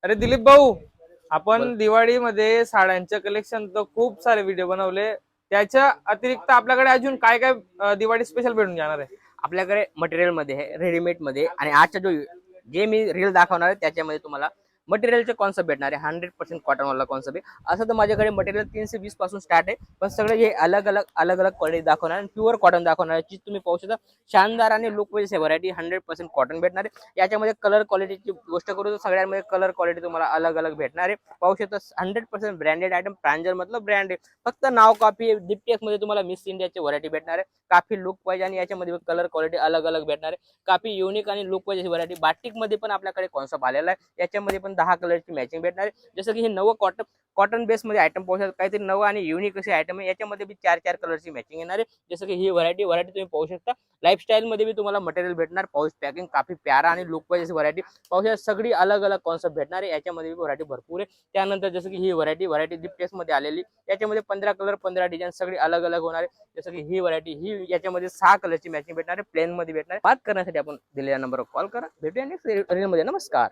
अरे दिलीप भाऊ, बोल. आपण दिवाळीमध्ये साड्यांचे कलेक्शन तर खूप सारे व्हिडिओ बनवले. त्याच्या अतिरिक्त आपल्याकडे अजून काय काय दिवाळी स्पेशल भेटून जाणार आहे? आपल्याकडे मटेरियल मध्ये आहे, रेडीमेड मध्ये, आणि आजचा जो जे मी रील दाखवणार आहे त्याच्यामध्ये तुम्हाला मटेरियलचे कॉन्सेप्ट भेटणार आहे. 100% कॉटन वाला कॉन्सेप्ट आहे. असं तर माझ्याकडे मटेरियल 320 पासून स्टार्ट आहे, पण सगळे हे अलग अलग क्वालिटी दाखवणार आहे. प्युअर कॉटन दाखवणार आहे, जी तुम्ही पाहू शकता. शानदार आणि लुक वाईज व्हरायटी 100% कॉटन भेटणार आहे. याच्यामध्ये कलर क्वालिटीची गोष्ट करू तर सगळ्यांमध्ये कलर क्वालिटी तुम्हाला अलग अलग भेटणार आहे. पाहू शकता 100% ब्रँडेड आयटम, प्रांजल मतलब ब्रँड आहे. फक्त नाव कॉपी. डीपीएक्स मध्ये तुम्हाला मिस इंडियाची व्हरायटी भेटणार आहे. काफी लुक पाहिजे आणि याच्यामध्ये कलर क्वालिटी अलग अलग भेटणार आहे. काफी युनिक आणि लुक पाहिजे व्हरायटी. बाटिक मध्ये पण आपल्याकडे कॉन्सेप्ट आलेला आहे. याच्यामध्ये पण 10 कलरची मॅचिंग भेटणार आहे. जसं की हे नवं कॉटन बेस मध्ये आयटम पाहू शकता. काहीतरी नवं आणि युनिक असे आयटम आहे. याच्यामध्ये बी 4 कलरची मॅचिंग येणार आहे. जसं की ही व्हरायटी तुम्ही पाहू शकता. लाईफस्टाईल मध्ये बी तुम्हाला मटेरियल भेटणार. पाऊस पॅकिंग काफी प्यारा आणि लुक पाहिजे व्हरायटी पाहू शकता. सगळी अलग अलग कॉन्सेप्ट भेटणार आहे. याच्यामध्ये व्हरायटी भरपूर आहे. त्यानंतर जसं की ही व्हरायटी डिप्टेक्स मध्ये आलेली. याच्यामध्ये 15 कलर 15 डिझाईन सगळी अलग अलग होणार आहे. जसं की ही व्हरायटी ही याच्यामध्ये 6 कलरची मॅचिंग भेटणार आहे. प्लेन मध्ये भेटणार आहे. बात करण्यासाठी आपण दिलेल्या नंबरवर कॉल करा. भेटूया नेक्स्ट रील मध्ये. नमस्कार.